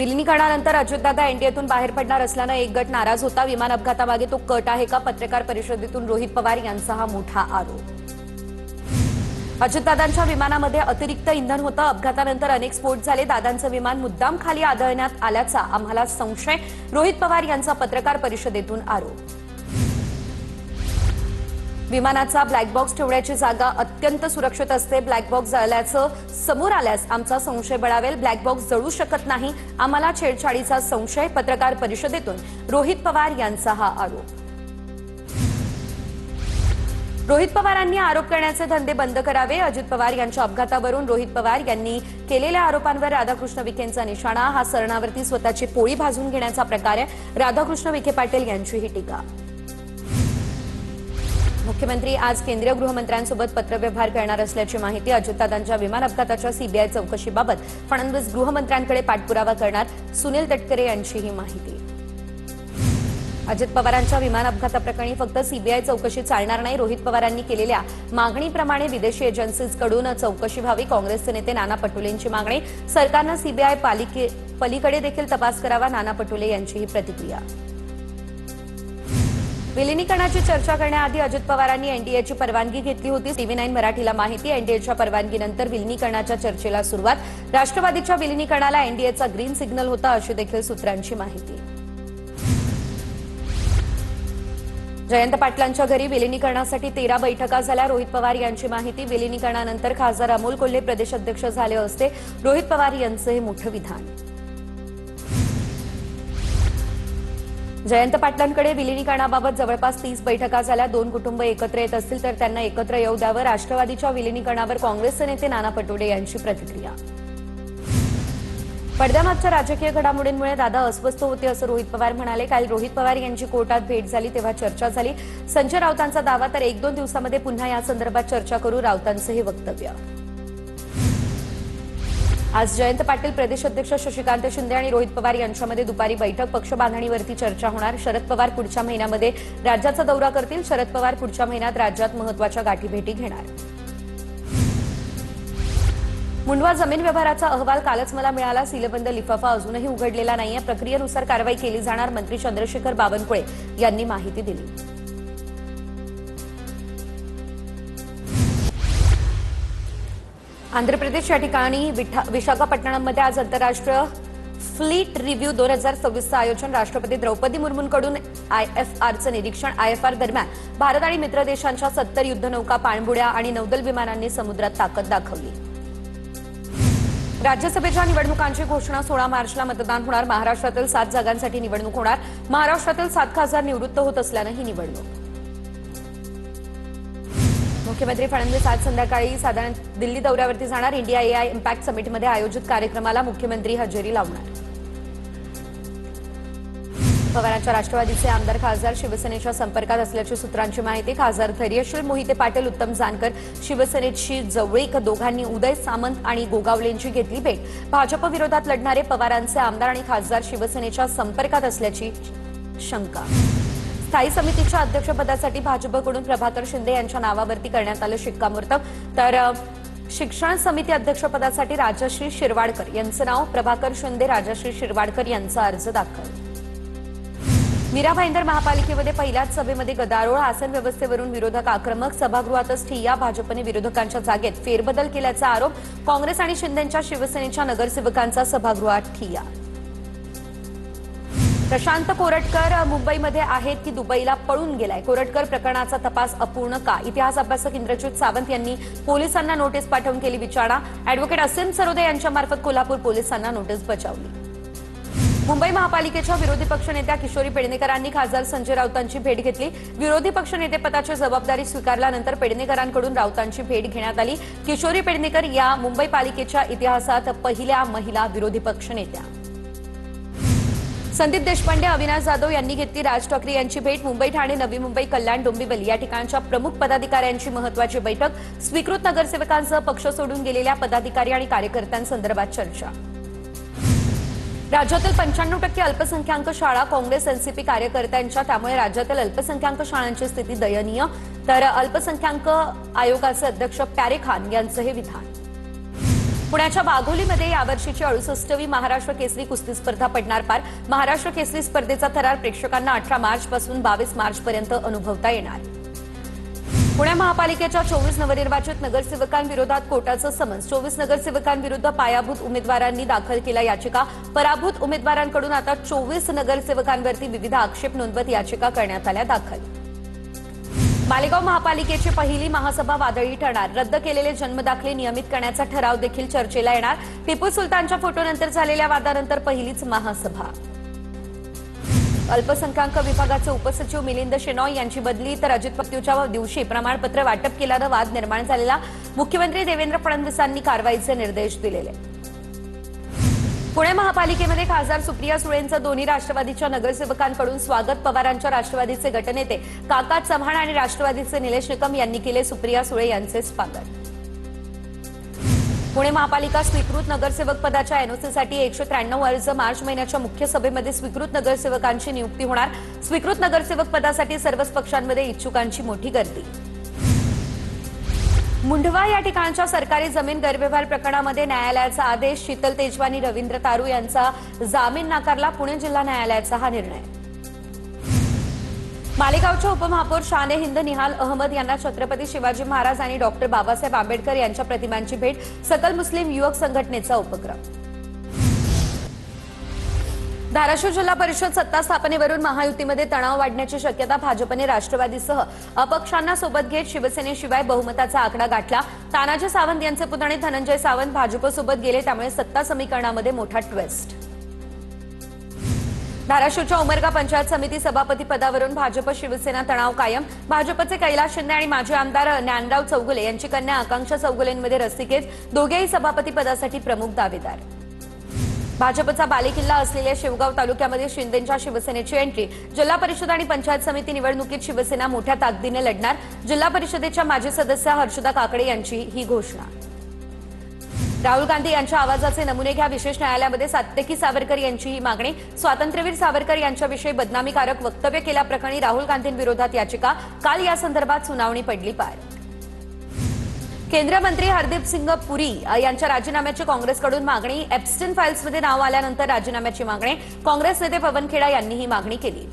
विलिनीकरणानंतर अजितदादा एनडीएतून बाहेर पडणार असल्यानं एक गट नाराज होता। विमान अपघातामागे तो कट आहे का? पत्रकार परिषदेतून रोहित पवार यांचा हा मोठा आरोप। अजितदादांच्या विमानामध्ये अतिरिक्त इंधन होतं। अपघातानंतर अनेक स्फोट झाले। दादांचं विमान मुद्दाम खाली आदळण्यात आल्याचा आम्हाला संशय। रोहित पवार यांचा पत्रकार परिषदेतून आरोप। विमानाचा ब्लॅक बॉक्स ठेवण्याची जागा अत्यंत सुरक्षित असते। ब्लॅक बॉक्स जळल्याचं समोर आल्यास आमचा संशय बळावेल। ब्लॅक बॉक्स जळू शकत नाही, आम्हाला छेडछाडीचा संशय। पत्रकार परिषदेतून रोहित पवार यांचा हा आरोप। रोहित पवारांनी आरोप करण्याचे धंदे बंद करावे। अजित पवार यांच्या अपघातावरून रोहित पवार यांनी केलेल्या आरोपांवर राधाकृष्ण विखेंचा निशाणा। हा सरणावरती स्वतःची पोळी भाजून घेण्याचा प्रकार आहे। राधाकृष्ण विखे पाटील यांची ही टीका। मुख्यमंत्री आज केंद्रीय गृहमंत्र्यांसोबत पत्रव्यवहार करणार असल्याची माहिती। अजितदादांच्या विमान अपघाताच्या सीबीआय चौकशीबाबत फडणवीस गृहमंत्र्यांकडे पाठपुरावा करणार। सुनील तटकरे यांची ही माहिती। अजित पवारांच्या विमान अपघाताप्रकरणी फक्त सीबीआय चौकशी चालणार नाही। रोहित पवारांनी केलेल्या मागणीप्रमाणे विदेशी एजन्सीजकडून चौकशी व्हावी। काँग्रेसचे नेते नाना पटोलेंची मागणी। सरकारनं सीबीआय पलीकडे देखील तपास करावा। नाना पटोले यांची ही प्रतिक्रिया। विलिनीकरणाची चर्चा करण्याआधी अजित पवारांनी एनडीएची परवानगी घेतली होती। TV9 मराठीला माहिती। एनडीएच्या परवानगीनंतर विलिनीकरणाच्या चर्चेला सुरुवात। राष्ट्रवादीच्या विलिनीकरणाला एनडीएचा ग्रीन सिग्नल होता, अशी देखील सूत्रांची माहिती। जयंत पाटलांच्या घरी विलिनीकरणासाठी 13 बैठका झाल्या। रोहित पवार यांची माहिती। विलिनीकरणानंतर खासदार अमोल कोल्हे प्रदेशाध्यक्ष झाले असते। रोहित पवार यांचं हे मोठं विधान। जयंत पाटलांकडे विलिनीकरणाबाबत जवळपास 30 बैठका झाल्या। 2 कुटुंब एकत्र येत असतील तर त्यांना एकत्र येऊ द्यावं। राष्ट्रवादीच्या विलिनीकरणावर काँग्रेसचे नेते नाना पटोले यांची प्रतिक्रिया। पडद्यामागच्या राजकीय घडामोडींमुळे दादा अस्वस्थ होते, असं रोहित पवार म्हणाले। काल रोहित पवार यांची कोर्टात भेट झाली तेव्हा चर्चा झाली। संजय राऊतांचा दावा, तर 1-2 दिवसांमध्ये पुन्हा या संदर्भात चर्चा करू। राऊतांचं हे वक्तव्य। आज जयंत पाटील, प्रदेशाध्यक्ष शशिकांत शिंदे आणि रोहित पवार यांच्यामध्ये दुपारी बैठक। पक्ष बांधणीवरती चर्चा होणार। शरद पवार पुढच्या महिन्यामध्ये राज्याचा दौरा करतील। शरद पवार पुढच्या महिन्यात राज्यात महत्त्वाच्या गाठीभेटी घेणार। मुंडवा जमीन व्यवहाराचा अहवाल कालच मला मिळाला। सीलबंद लिफाफा अजूनही उघडलेला नाहीये। प्रक्रियेनुसार कारवाई केली जाणार। मंत्री चंद्रशेखर बावनकुळे यांनी माहिती दिली। आंध्र प्रदेश या ठिकाणी विशाखापट्टणममध्ये आज आंतरराष्ट्रीय फ्लीट रिव्ह्यू 2026चं आयोजन। राष्ट्रपती द्रौपदी मुर्मूंकडून IFRचं निरीक्षण। IFR दरम्यान भारत आणि मित्र देशांच्या 70 युद्धनौका, पाणबुड्या आणि नौदल विमानांनी समुद्रात ताकद दाखवली। राज्यसभेच्या निवडणुकांची घोषणा। 16 मार्चला मतदान होणार। महाराष्ट्रातील 7 जागांसाठी निवडणूक होणार। महाराष्ट्रातील 7 खासदार निवृत्त होत असल्यानं ही निवडणूक। मुख्यमंत्री फडणवीस आज संध्याकाळी साधारण दिल्ली दौऱ्यावरती जाणार। इंडिया AI इम्पॅक्ट समिटमध्ये आयोजित कार्यक्रमाला मुख्यमंत्री हजेरी लावणार। पवारांच्या राष्ट्रवादीचे आमदार खासदार शिवसेनेच्या संपर्कात असल्याची सूत्रांची माहिती। खासदार धैर्यशील मोहिते पाटील, उत्तम जानकर शिवसेनेची जवळीक। दोघांनी उदय सामंत आणि गोगावलेंची घेतली भेट। भाजप विरोधात लढणारे पवारांचे आमदार आणि खासदार शिवसेनेच्या संपर्कात असल्याची शंका। स्थायी समितीच्या अध्यक्षपदासाठी भाजपकडून प्रभाकर शिंदे यांच्या नावावरती करण्यात आलं शिक्कामोर्तब। तर शिक्षण समिती अध्यक्षपदासाठी राजश्री शिरवाडकर यांचं नाव। प्रभाकर शिंदे, राजश्री शिरवाडकर यांचा अर्ज दाखल। मीरा भाईंदर महापालिकेमध्ये पहिल्याच सभेमध्ये गदारोळ। आसन व्यवस्थेवरून विरोधक आक्रमक। सभागृहातच ठिय्या। भाजपने विरोधकांच्या जागेत फेरबदल केल्याचा आरोप। काँग्रेस आणि शिंदेंच्या शिवसेनेच्या नगरसेवकांचा सभागृहात ठिय्या। प्रशांत कोरटकर मुंबईमध्ये आहेत की दुबईला पळून गेलाय? कोरटकर प्रकरणाचा तपास अपूर्ण का? इतिहास अभ्यासक इंद्रजित सावंत यांनी पोलिसांना नोटीस पाठवून केली विचारणा। अॅडव्होकेट असीम सरोदे यांच्यामार्फत कोल्हापूर पोलिसांना नोटीस बजावली। मुंबई महापालिकेच्या विरोधी पक्षनेत्या किशोरी पेडणेकरांनी खासदार संजय राऊतांची भेट घेतली। विरोधी पक्षनेतेपदाची जबाबदारी स्वीकारल्यानंतर पेडणेकरांकडून राऊतांची भेट घेण्यात आली। किशोरी पेडणेकर या मुंबई पालिकेच्या इतिहासात पहिल्या महिला विरोधी पक्षनेत्या। संदीप देशपांडे, अविनाश जाधव यांनी घेतली राज ठाकरे यांची भेट। मुंबई, ठाणे, नवी मुंबई, कल्याण, डोंबिवली या ठिकाणच्या प्रमुख पदाधिकाऱ्यांची महत्त्वाची बैठक। स्वीकृत नगरसेवकांसह पक्ष सोडून गेलेल्या पदाधिकारी आणि कार्यकर्त्यांसंदर्भात चर्चा। राज्यातील 95% अल्पसंख्याक शाळा काँग्रेस एनसीपी कार्यकर्त्यांच्या, त्यामुळे राज्यातील अल्पसंख्याक शाळांची स्थिती दयनीय। तर अल्पसंख्याक आयोगाचे अध्यक्ष प्यारे खान यांचं हे विधान। पुण्याच्या वाघोलीमध्ये यावर्षीची 68वी महाराष्ट्र केसरी कुस्ती स्पर्धा पडणार पार। महाराष्ट्र केसरी स्पर्धेचा थरार प्रेक्षकांना 18 मार्च पासून 22 मार्च पर्यंत अनुभवता येणार। पुणे महापालिकेच्या 24 नवनिर्वाचित नगरसेवकांविरोधात कोर्टाचं समन्स। 24 नगरसेवकांविरुद्ध पायाभूत उमेदवारांनी दाखल केला याचिका। पराभूत उमेदवारांकडून आता 24 नगरसेवकांवरती विविध आक्षेप नोंदवत याचिका करण्यात आल्या दाखल। मालेगाव महापालिकेची पहिली महासभा वादळी ठरणार। रद्द केलेले जन्मदाखले नियमित करण्याचा ठराव देखील चर्चेला येणार। टिपू सुलतानच्या फोटोनंतर झालेल्या वादानंतर पहिलीच महासभा। अल्पसंख्याक विभागाचे उपसचिव मिलिंद शेनॉय यांची बदली तर अजित पवारच्या दिवशी प्रमाणपत्र वाटप केल्यानं वाद निर्माण झालेला। मुख्यमंत्री देवेंद्र फडणवीसांनी कारवाईचे निर्देश दिलेले। पुणे महापालिकेमध्ये खासदार सुप्रिया सुळेंचं दोन्ही राष्ट्रवादीच्या नगरसेवकांकडून स्वागत। पवारांच्या राष्ट्रवादीचे गटनेते काका चव्हाण आणि राष्ट्रवादीचे निलेश निकम यांनी केले सुप्रिया सुळे यांचे स्वागत। पुणे महापालिका स्वीकृत नगरसेवक पदाच्या एनओसीसाठी 193 अर्ज। मार्च महिन्याच्या मुख्य सभेमध्ये स्वीकृत नगरसेवकांची नियुक्ती होणार। स्वीकृत नगरसेवक पदासाठी सर्वच पक्षांमध्ये इच्छुकांची मोठी गर्दी। मुंढवा या ठिकाणच्या सरकारी जमीन गैरव्यवहार प्रकरणामध्ये न्यायालयाचा आदेश। शीतल तेजवानी, रवींद्र तारू यांचा जामीन नाकारला। पुणे जिल्हा न्यायालयाचा हा निर्णय। मालेगावच्या उपमहापौर शान हिंद निहाल अहमद यांना छत्रपती शिवाजी महाराज आणि डॉक्टर बाबासाहेब आंबेडकर यांच्या प्रतिमांची भेट। सकल मुस्लिम युवक संघटनेचा उपक्रम। धाराशिव जिल्हा परिषद सत्ता स्थापनेवरून महायुतीमध्ये तणाव वाढण्याची शक्यता। भाजपने राष्ट्रवादीसह अपक्षांना सोबत घेत शिवसेनेशिवाय बहुमताचा आकडा गाठला। तानाजी सावंत यांचे पुतणे धनंजय सावंत भाजपसोबत गेले, त्यामुळे सत्ता समीकरणामध्ये मोठा ट्विस्ट। धाराशिवच्या उमरगा पंचायत समिती सभापती पदावरून भाजप शिवसेना तणाव कायम। भाजपचे कैलास शिंदे आणि माजी आमदार ज्ञानराव चौगुले यांची कन्या आकांक्षा चौगुलेंमध्ये रस्सीखेच। दोघेही सभापती पदासाठी प्रमुख दावेदार। भाजपचा बालेकिल्ला असलेल्या शेवगाव तालुक्यामध्ये शिंदेंच्या शिवसेनेची एंट्री। जिल्हा परिषद आणि पंचायत समिती निवडणुकीत शिवसेना मोठ्या ताकदीने लढणार। जिल्हा परिषदेच्या माजी सदस्य हर्षदा काकडे यांची ही घोषणा। राहुल गांधी यांच्या आवाजाचे नमुने घ्या। विशेष न्यायालयामध्ये सात्यकी सावरकर यांची ही मागणी। स्वातंत्र्यवीर सावरकर यांच्याविषयी बदनामीकारक वक्तव्य केल्याप्रकरणी राहुल गांधींविरोधात याचिका। काल या संदर्भात सुनावणी पडली पार। केंद्रीय मंत्री हरदीप सिंग पुरी यांच्या राजीनाम्याची काँग्रेसकडून मागणी। एप्स्टीन फाईल्समध्ये नाव आल्यानंतर राजीनाम्याची मागणी। काँग्रेस नेते पवन खेडा यांनी ही मागणी केली।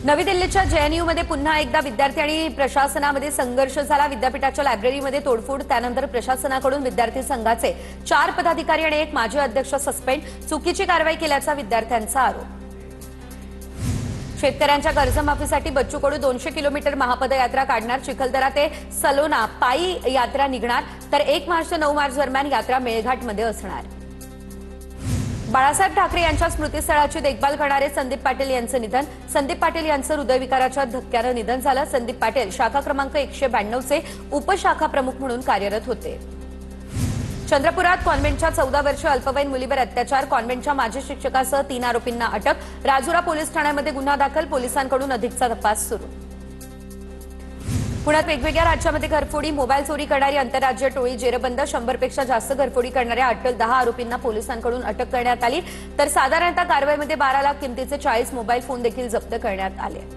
नवी दिल्लीच्या जेएनयूमध्ये पुन्हा एकदा विद्यार्थी आणि प्रशासनामध्ये संघर्ष झाला। विद्यापीठाच्या लायब्ररीमध्ये तोडफोड, त्यानंतर प्रशासनाकडून विद्यार्थी संघाचे 4 पदाधिकारी आणि 1 माजी अध्यक्ष सस्पेंड। चुकीची कारवाई केल्याचा विद्यार्थ्यांचा आरोप। शेतकऱ्यांच्या कर्जमाफीसाठी बच्चू कडू 200 किलोमीटर महापदयात्रा काढणार। चिखलदरा ते सलोना पायी यात्रा निघणार, तर 1 मार्च ते 9 मार्च दरम्यान यात्रा मेळघाटमध्ये असणार। बाळासाहेब ठाकरे यांच्या स्मृतीस्थळाची देखभाल करणारे संदीप पाटील यांचं निधन। संदीप पाटील यांचं हृदयविकाराच्या धक्क्यानं निधन झालं। संदीप पाटील शाखा क्रमांक 192 चे उपशाखा प्रमुख म्हणून कार्यरत होते। चंद्रपुरात कॉन्व्हेंटच्या 14 वर्षीय अल्पवयीन मुलीवर अत्याचार। कॉन्व्हेंटच्या माजी शिक्षकासह 3 आरोपींना अटक। राजुरा पोलीस ठाण्यामध्ये गुन्हा दाखल। पोलिसांकडून अधिकचा तपास सुरू। पुण्यात वेगवेगळ्या राज्यामध्ये घरफोडी, मोबाईल चोरी करणारी आंतरराज्य टोळी जेरबंद। 100 पेक्षा जास्त घरफोडी करणाऱ्या अट्टल 10 आरोपींना पोलिसांकडून अटक करण्यात आली, तर साधारणतः कारवाईमध्ये 12 लाख किमतीचे 40 मोबाईल फोन देखील जप्त करण्यात आले।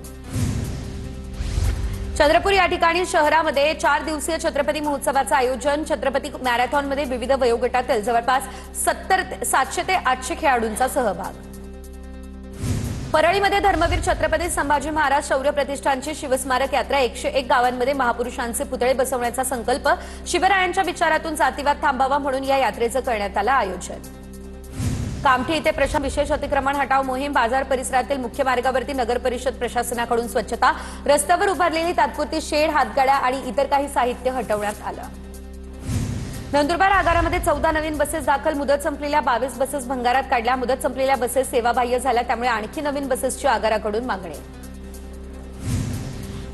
चंद्रपूर या ठिकाणी शहरामध्ये 4 दिवसीय छत्रपती महोत्सवाचं आयोजन। छत्रपती मॅरेथॉनमध्ये विविध वयोगटातील जवळपास 700 ते 800 खेळाडूंचा सहभाग। परळीमध्ये धर्मवीर छत्रपती संभाजी महाराज शौर्य प्रतिष्ठानची शिवस्मारक यात्रा। 101 गावांमध्ये महापुरुषांचे पुतळे बसवण्याचा संकल्प। शिवरायांच्या विचारातून जातीवाद थांबावा म्हणून या यात्रेचं करण्यात आलं आयोजन। कामठी इथे प्रशासन विशेष अतिक्रमण हटाव मोहीम। बाजार परिसरातील मुख्य मार्गावरती नगर परिषद प्रशासनाकडून स्वच्छता। रस्त्यावर उभारलेली तात्पुरती शेड, हातगाड्या आणि इतर काही साहित्य हटवण्यात आलं। नंदुरबार आगारामध्ये 14 नवीन बसेस दाखल। मुदत संपलेल्या 22 बसेस भंगारात काढल्या। मुदत संपलेल्या बसेस सेवाबाह्य झाल्या, त्यामुळे आणखी नवीन बसेसची आगाराकडून मागणी।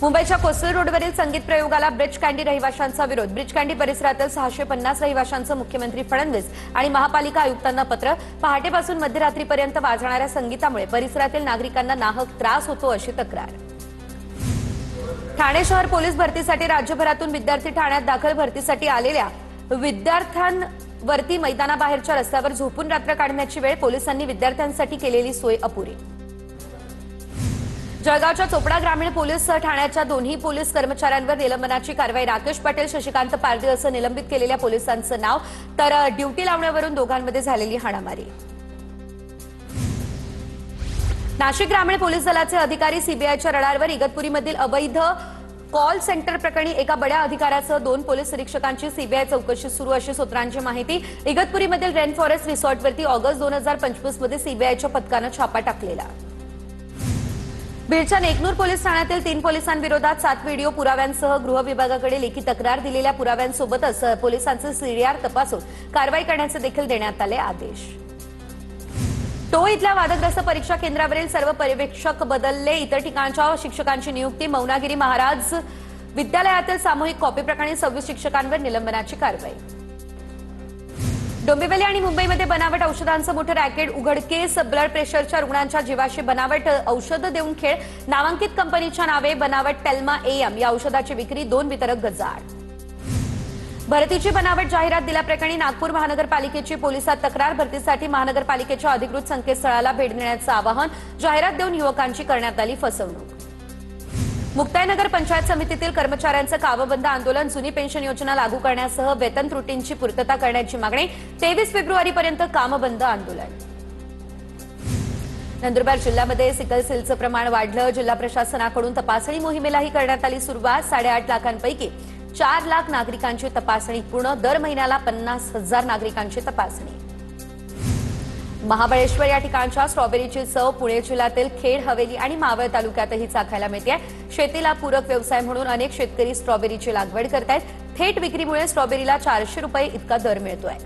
मुंबईच्या कोस्टल रोडवरील संगीत प्रयोगाला ब्रिज कँडी रहिवाशांचा विरोध। ब्रिज कँडी परिसरातील 650 रहिवाशांचं मुख्यमंत्री फडणवीस आणि महापालिका आयुक्तांना पत्र। पहाटेपासून मध्यरात्रीपर्यंत वाजणाऱ्या संगीतामुळे परिसरातील नागरिकांना नाहक त्रास होतो अशी तक्रार। ठाणे शहर पोलीस भरतीसाठी राज्यभरातून विद्यार्थी ठाण्यात दाखल। भरतीसाठी आलेल्या विद्यार्थ्यांवरती मैदानाबाहेरच्या रस्त्यावर झोपून रात्र काढण्याची वेळ। पोलिसांनी विद्यार्थ्यांसाठी केलेली सोय अपुरी। जळगावच्या चोपडा ग्रामीण पोलीस ठाण्याच्या दोन्ही पोलीस कर्मचाऱ्यांवर निलंबनाची कारवाई। राकेश पटेल, शशिकांत पारधी असं निलंबित केलेल्या पोलिसांचं नाव, तर ड्युटी लावण्यावरून दोघांमध्ये झालेली हाणामारी। नाशिक ग्रामीण पोलीस दलाचे अधिकारी सीबीआयच्या रडारवर। इगतपुरीमधील अवैध कॉल सेंटर प्रकरणी एका बड्या अधिकाऱ्यासह 2 पोलीस निरीक्षकांची सीबीआय चौकशी सुरू अशी सूत्रांची माहिती। इगतपुरीमधील रेन फॉरेस्ट रिसॉर्टवरती ऑगस्ट 2025 मध्ये सीबीआयच्या पथकानं छापा टाकलेला। बीडच्या नेकनूर पोलीस ठाण्यातील 3 पोलिसांविरोधात 7 व्हिडिओ पुराव्यांसह गृह विभागाकडे लेखी तक्रार दिलेल्या पुराव्यांसोबतच पोलिसांचे सीडीआर तपासून कारवाई करण्याचे देखील देण्यात आले आदेश। टो इथल्या वादग्रस्त परीक्षा केंद्रावरील सर्व पर्यवेक्षक बदलले। इतर ठिकाणच्या शिक्षकांची नियुक्ती। मौनागिरी महाराज विद्यालयातील सामूहिक कॉपी प्रकरणी 26 शिक्षकांवर निलंबनाची कारवाई। डोंबिवली आणि मुंबईमध्ये बनावट औषधांचं मोठं रॅकेट उघडकीस। ब्लड प्रेशरच्या रुग्णांच्या जीवाशी बनावट औषधं देऊन खेळ। नामांकित कंपनीच्या नावे बनावट टेल्मा एम या औषधाची विक्री। 2 वितरक गजाआड। भरतीची बनावट जाहिरात दिल्याप्रकरणी नागपूर महानगरपालिकेची पोलिसात तक्रार। भरतीसाठी महानगरपालिकेच्या अधिकृत संकेतस्थळाला भेट देण्याचं आवाहन। जाहिरात देऊन युवकांची करण्यात आली फसवणूक। मुक्ताईनगर पंचायत समितीतील कर्मचाऱ्यांचं कामबंद आंदोलन। जुनी पेन्शन योजना लागू करण्यासह वेतन त्रुटींची पूर्तता करण्याची मागणी। 23 फेब्रुवारीपर्यंत कामबंद आंदोलन। नंदुरबार जिल्ह्यामध्ये सिकल सेलचं प्रमाण वाढलं। जिल्हा प्रशासनाकडून तपासणी मोहिमेलाही करण्यात आली सुरुवात। 8.5 लाखांपैकी 4 लाख नागरिकांची तपासणी पूर्ण। दर महिन्याला 50,000 नागरिकांची तपासणी। महाबळेश्वर या ठिकाणच्या स्ट्रॉबेरीची चव पुणे जिल्ह्यातील खेड, हवेली आणि मावळ तालुक्यातही चाखायला मिळते। शेतीला पूरक व्यवसाय म्हणून अनेक शेतकरी स्ट्रॉबेरीची लागवड करतायत। थेट विक्रीमुळे स्ट्रॉबेरीला 400 रुपये इतका दर मिळतोय।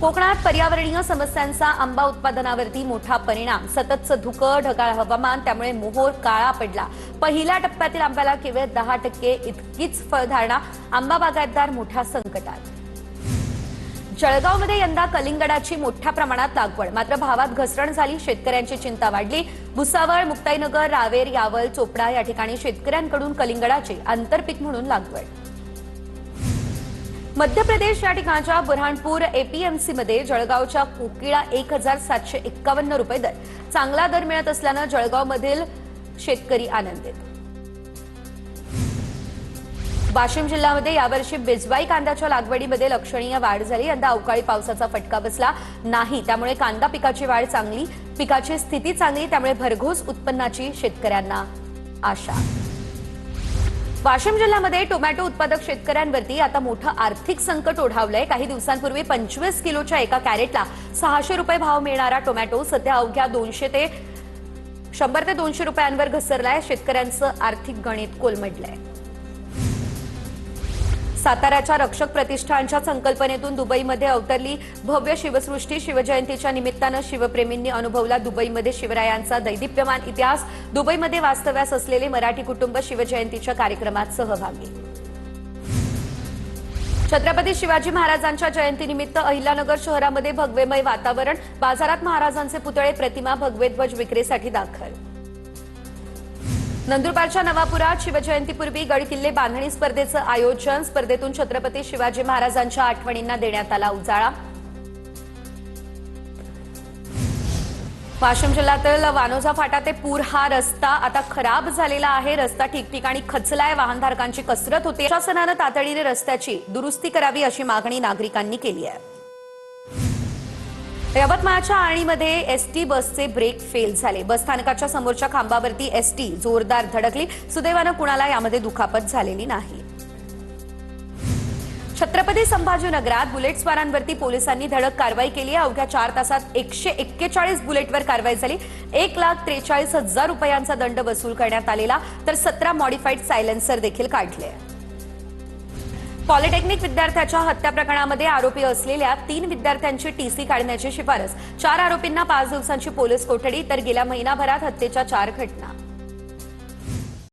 कोकणात पर्यावरणीय समस्यांचा आंबा उत्पादनावरती मोठा परिणाम। सततचं धुकं, ढगाळ हवामान, त्यामुळे मोहोर काळा पडला। पहिल्या टप्प्यातील आंब्याला केवळ 10% इतकीच फळधारणा। आंबा बागायतदार मोठ्या संकटात। जळगावमध्ये यंदा कलिंगडाची मोठ्या प्रमाणात लागवड, मात्र भावात घसरण झाली। शेतकऱ्यांची चिंता वाढली। भुसावळ, मुक्ताईनगर, रावेर, यावल, चोपडा या ठिकाणी शेतकऱ्यांकडून कलिंगडाची आंतरपीक म्हणून लागवड। मध्य प्रदेश या ठिकाणच्या बुरहानपूर एपीएमसीमध्ये जळगावच्या कोकिळा 1751 रुपये दर। चांगला दर मिळत असल्यानं जळगावमधील शेतकरी आनंदित। वाशिम जिल्ह्यामध्ये यावर्षी बेजवाई कांद्याच्या लागवडीमध्ये लक्षणीय वाढ झाली। यंदा अवकाळी पावसाचा फटका बसला नाही, त्यामुळे कांदा पिकाची वाढ चांगली, पिकाची स्थिती चांगली, त्यामुळे भरघोस उत्पन्नाची शेतकऱ्यांना आशा। वाशिम जिल्ह्यामध्ये टोमॅटो उत्पादक शेतकऱ्यांवरती आता मोठं आर्थिक संकट ओढावलंय। काही दिवसांपूर्वी 25 किलोच्या एका कॅरेटला 600 रुपये भाव मिळणारा टोमॅटो सध्या अवघ्या 100 ते 200 रुपयांवर घसरलाय। शेतकऱ्यांचं आर्थिक गणित कोलमडलंय। साताऱ्याच्या रक्षक प्रतिष्ठानच्या संकल्पनेतून दुबईमध्ये अवतरली भव्य शिवसृष्टी। शिवजयंतीच्या निमित्तानं शिवप्रेमींनी अनुभवला दुबईमध्ये शिवरायांचा दैदिप्यमान इतिहास। दुबईमध्ये वास्तव्यास असलेले मराठी कुटुंब शिवजयंतीच्या कार्यक्रमात सहभागी। छत्रपती शिवाजी महाराजांच्या जयंतीनिमित्त अहिल्यानगर शहरामध्ये भगवेमय वातावरण। बाजारात महाराजांचे पुतळे, प्रतिमा, भगवे ध्वज विक्रीसाठी दाखल। नंदुरबारच्या नवापुरात शिवजयंतीपूर्वी गडकिल्ले बांधणी स्पर्धेचं आयोजन। स्पर्धेतून छत्रपती शिवाजी महाराजांच्या आठवणींना देण्यात आला उजाळा। वाशिम जिल्ह्यातील वानोजा फाटा ते पूर हा रस्ता आता खराब झालेला आहे। रस्ता ठिकठिकाणी खचलाय, वाहनधारकांची कसरत होते। शासनानं तातडीने रस्त्याची दुरुस्ती करावी अशी मागणी नागरिकांनी केली आहे। यवतमाळच्या आळणीमध्ये एसटी बसचे ब्रेक फेल झाले। बस स्थानकाच्या समोरच्या खांबावरती एसटी जोरदार धडकली। सुदैवानं कुणाला यामध्ये दुखापत झालेली नाही। छत्रपती संभाजीनगरात बुलेटस्वारांवरती पोलिसांनी धडक कारवाई केली आहे। अवघ्या 4 तासात 141 बुलेटवर कारवाई झाली। 1,43,000 रुपयांचा दंड वसूल करण्यात आलेला, तर 17 मॉडिफाईड सायलेन्सर देखील काढले। पॉलिटेक्निक विद्यार्थ्याच्या हत्या प्रकरणामध्ये आरोपी असलेल्या 3 विद्यार्थ्यांची टीसी काढण्याची शिफारस। 4 आरोपींना 5 दिवसांची पोलीस कोठडी, तर गेल्या महिनाभरात हत्येच्या 4 घटना।